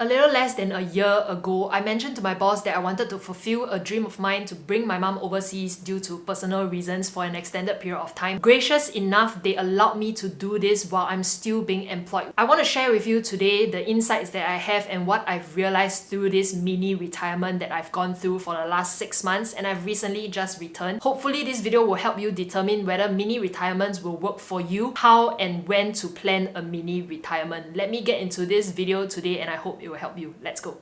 A little less than a year ago, I mentioned to my boss that I wanted to fulfill a dream of mine to bring my mom overseas due to personal reasons for an extended period of time. Gracious enough, they allowed me to do this while I'm still being employed. I want to share with you today the insights that I have and what I've realized through this mini retirement that I've gone through for the last 6 months, and I've recently just returned. Hopefully this video will help you determine whether mini retirements will work for you, how and when to plan a mini retirement. Let me get into this video today and I hope it will help you. Let's go.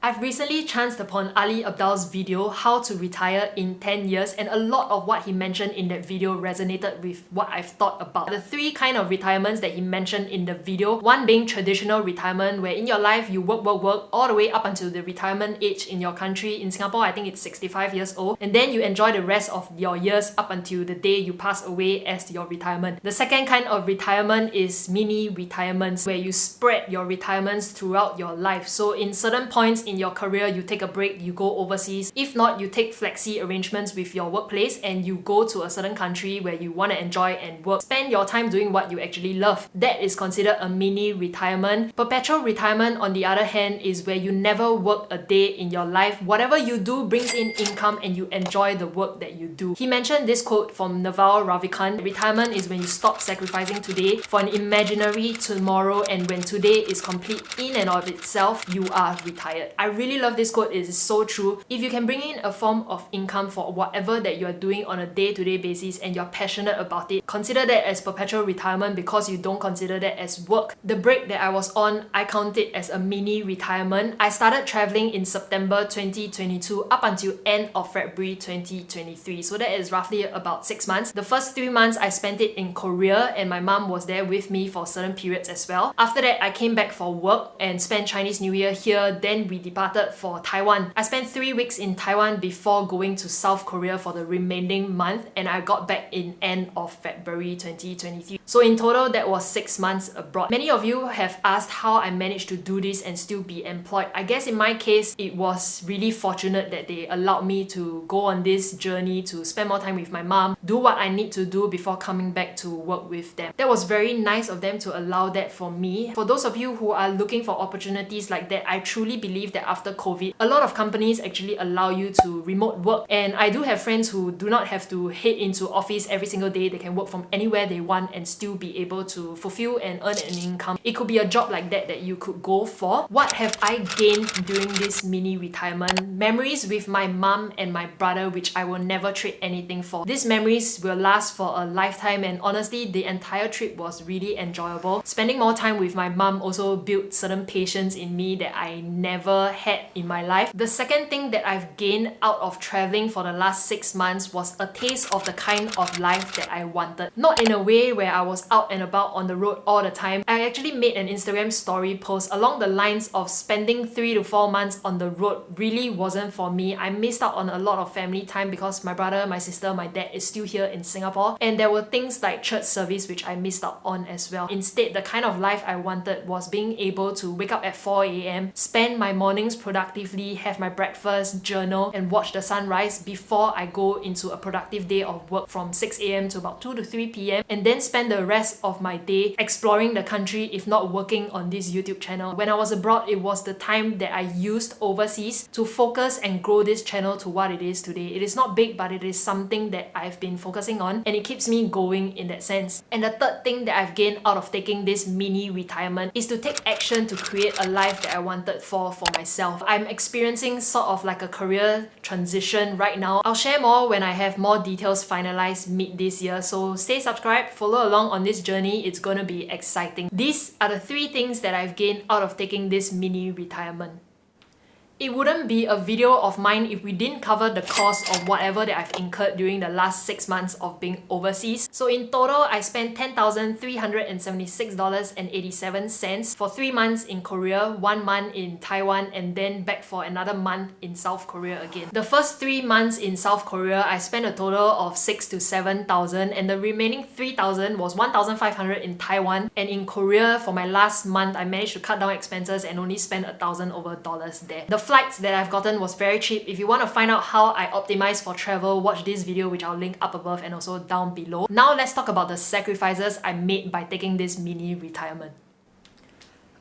I've recently chanced upon Ali Abdaal's video, How to Retire in 10 Years, and a lot of what he mentioned in that video resonated with what I've thought about. The three kind of retirements that he mentioned in the video, one being traditional retirement, where in your life you work all the way up until the retirement age in your country. In Singapore, I think it's 65 years old, and then you enjoy the rest of your years up until the day you pass away as your retirement. The second kind of retirement is mini retirements, where you spread your retirements throughout your life. So in certain points in your career, you take a break, you go overseas. If not, you take flexi arrangements with your workplace and you go to a certain country where you want to enjoy and work. Spend your time doing what you actually love. That is considered a mini retirement. Perpetual retirement, on the other hand, is where you never work a day in your life. Whatever you do brings in income and you enjoy the work that you do. He mentioned this quote from Naval Ravikant: retirement is when you stop sacrificing today for an imaginary tomorrow, and when today is complete in and of itself, you are retired. I really love this quote. It is so true. If you can bring in a form of income for whatever that you are doing on a day-to-day basis and you're passionate about it, consider that as perpetual retirement because you don't consider that as work. The break that I was on, I count it as a mini retirement. I started traveling in September 2022 up until end of February 2023. So that is roughly about 6 months. The first 3 months I spent it in Korea and my mom was there with me for certain periods as well. After that, I came back for work and spent Chinese New Year here. Then we departed for Taiwan. I spent 3 weeks in Taiwan before going to South Korea for the remaining month, and I got back in end of February 2023. So in total, that was 6 months abroad. Many of you have asked how I managed to do this and still be employed. I guess in my case, it was really fortunate that they allowed me to go on this journey to spend more time with my mom, do what I need to do before coming back to work with them. That was very nice of them to allow that for me. For those of you who are looking for opportunities like that, I truly believe that after COVID, a lot of companies actually allow you to remote work, and I do have friends who do not have to head into office every single day. They can work from anywhere they want and still be able to fulfill and earn an income. It could be a job like that that you could go for. What have I gained during this mini retirement? Memories with my mom and my brother, which I will never trade anything for. These memories will last for a lifetime, and honestly, the entire trip was really enjoyable. Spending more time with my mom also built certain patience in me that I never had in my life. The second thing that I've gained out of traveling for the last 6 months was a taste of the kind of life that I wanted. Not in a way where I was out and about on the road all the time. I actually made an Instagram story post along the lines of spending 3 to 4 months on the road really wasn't for me. I missed out on a lot of family time because my brother, my sister, my dad is still here in Singapore, and there were things like church service which I missed out on as well. Instead, the kind of life I wanted was being able to wake up at 4 a.m, spend my mornings productively, have my breakfast, journal, and watch the sunrise before I go into a productive day of work from 6 a.m. to about 2 to 3 p.m, and then spend the rest of my day exploring the country, if not working on this YouTube channel. When I was abroad, it was the time that I used overseas to focus and grow this channel to what it is today. It is not big, but it is something that I've been focusing on, and it keeps me going in that sense. And the third thing that I've gained out of taking this mini retirement is to take action to create a life that I wanted for myself. I'm experiencing sort of like a career transition right now. I'll share more when I have more details finalized mid this year, so stay subscribed, follow along on this journey. It's gonna be exciting. These are the 3 things that I've gained out of taking this mini retirement. It wouldn't be a video of mine if we didn't cover the cost of whatever that I've incurred during the last 6 months of being overseas. So in total, I spent $10,376.87 for 3 months in Korea, 1 month in Taiwan, and then back for another month in South Korea again. The first 3 months in South Korea, I spent a total of $6,000 to $7,000, and the remaining $3,000 was $1,500 in Taiwan. And in Korea, for my last month, I managed to cut down expenses and only spend $1,000 over there. The flights that I've gotten was very cheap. If you want to find out how I optimize for travel, watch this video, which I'll link up above and also down below. Now let's talk about the sacrifices I made by taking this mini retirement.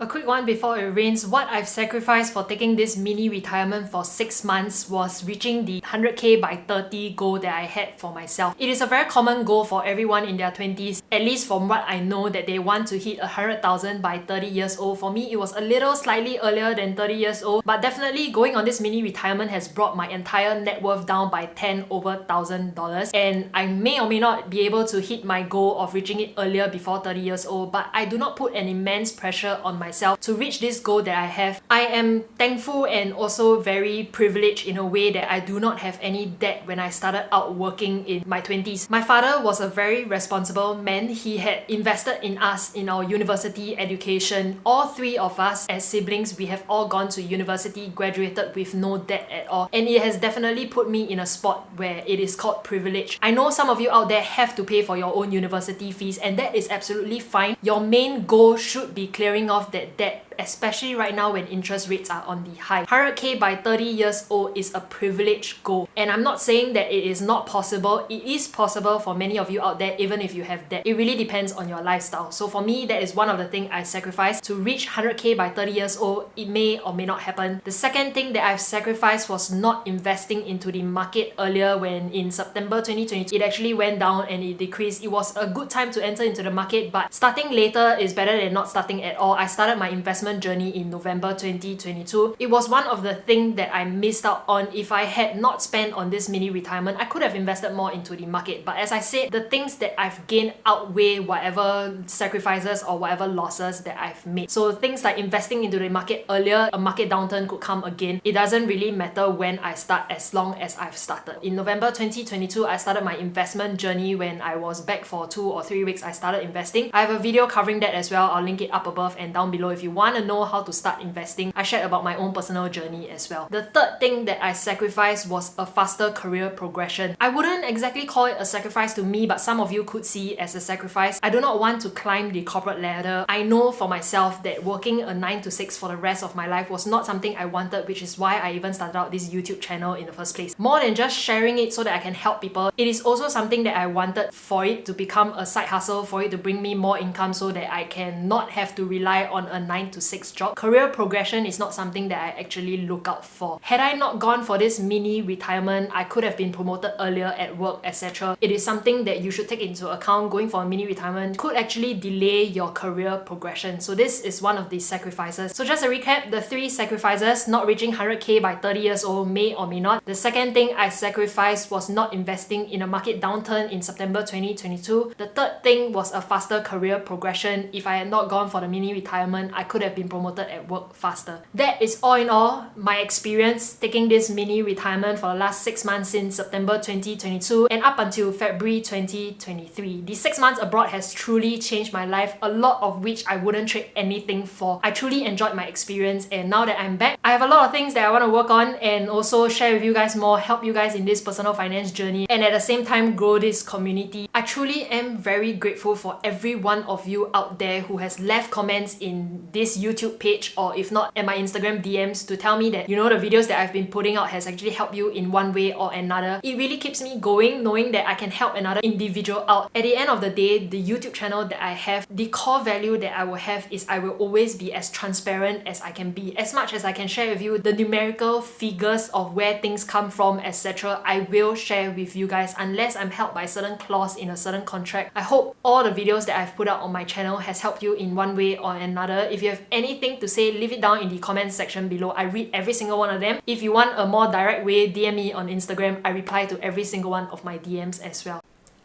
A quick one before it rains. What I've sacrificed for taking this mini retirement for 6 months was reaching the 100k by 30 goal that I had for myself. It is a very common goal for everyone in their 20s, at least from what I know, that they want to hit 100,000 by 30 years old. For me, it was a little slightly earlier than 30 years old, but definitely going on this mini retirement has brought my entire net worth down by $10,000, and I may or may not be able to hit my goal of reaching it earlier before 30 years old, but I do not put an immense pressure on myself to reach this goal that I have. I am thankful and also very privileged in a way that I do not have any debt when I started out working in my 20s. My father was a very responsible man. He had invested in us in our university education. All three of us as siblings, we have all gone to university, graduated with no debt at all, and it has definitely put me in a spot where it is called privilege. I know some of you out there have to pay for your own university fees, and that is absolutely fine. Your main goal should be clearing off that debt, especially right now when interest rates are on the high. 100k by 30 years old is a privileged goal, and I'm not saying that it is not possible. It is possible for many of you out there, even if you have debt. It really depends on your lifestyle. So for me, that is one of the things I sacrificed to reach 100k by 30 years old. It may or may not happen. The second thing that I've sacrificed was not investing into the market earlier. When in September 2022 it actually went down and it decreased. It was a good time to enter into the market, but starting later is better than not starting at all. I started my investment journey in November 2022. It was one of the things that I missed out on. If I had not spent on this mini retirement, I could have invested more into the market. But as I said, the things that I've gained outweigh whatever sacrifices or whatever losses that I've made. So things like investing into the market earlier, a market downturn could come again. It doesn't really matter when I start as long as I've started. In November 2022, I started my investment journey. When I was back for 2 or 3 weeks, I started investing. I have a video covering that as well. I'll link it up above and down below if you want to know how to start investing. I shared about my own personal journey as well. The third thing that I sacrificed was a faster career progression. I wouldn't exactly call it a sacrifice to me, but some of you could see it as a sacrifice. I do not want to climb the corporate ladder. I know for myself that working a 9 to 6 for the rest of my life was not something I wanted, which is why I even started out this YouTube channel in the first place. More than just sharing it so that I can help people, it is also something that I wanted for it to become a side hustle, for it to bring me more income so that I can not have to rely on a 9 to 6 job. Career progression is not something that I actually look out for. Had I not gone for this mini retirement, I could have been promoted earlier at work, etc. It is something that you should take into account. Going for a mini retirement could actually delay your career progression. So this is one of the sacrifices. So just a recap, the 3 sacrifices: not reaching 100k by 30 years old, may or may not. The second thing I sacrificed was not investing in a market downturn in September 2022. The third thing was a faster career progression. If I had not gone for the mini retirement, I could have been promoted at work faster. That is all in all my experience taking this mini retirement for the last 6 months since September 2022 and up until February 2023. The 6 months abroad has truly changed my life, a lot of which I wouldn't trade anything for. I truly enjoyed my experience, and now that I'm back, I have a lot of things that I want to work on and also share with you guys more, help you guys in this personal finance journey, and at the same time grow this community. I truly am very grateful for every one of you out there who has left comments in this YouTube page, or if not at my Instagram DMs, to tell me that, you know, the videos that I've been putting out has actually helped you in one way or another. It really keeps me going knowing that I can help another individual out. At the end of the day, the YouTube channel that I have, the core value that I will have is I will always be as transparent as I can be. As much as I can share with you the numerical figures of where things come from, etc., I will share with you guys unless I'm held by certain clause in a certain contract. I hope all the videos that I've put out on my channel has helped you in one way or another. If you have anything to say, leave it down in the comments section below. I read every single one of them. If you want a more direct way, DM me on Instagram. I reply to every single one of my DMs as well.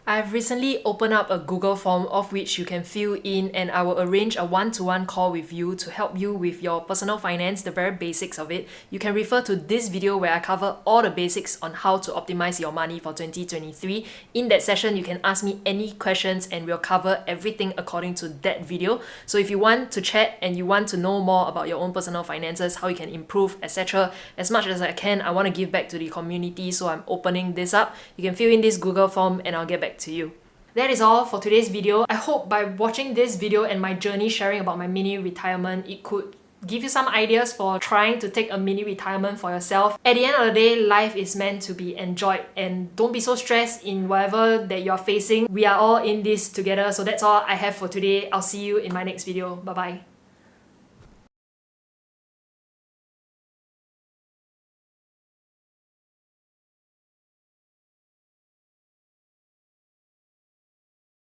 I've recently opened up a Google form of which you can fill in, and I will arrange a one-to-one call with you to help you with your personal finance, the very basics of it. You can refer to this video where I cover all the basics on how to optimize your money for 2023. In that session, you can ask me any questions and we'll cover everything according to that video. So if you want to chat and you want to know more about your own personal finances, how you can improve, etc., as much as I can, I want to give back to the community, so I'm opening this up. You can fill in this Google form and I'll get back to you. That is all for today's video. I hope by watching this video and my journey sharing about my mini retirement, it could give you some ideas for trying to take a mini retirement for yourself. At the end of the day, life is meant to be enjoyed, and don't be so stressed in whatever that you're facing. We are all in this together. So that's all I have for today. I'll see you in my next video. Bye bye.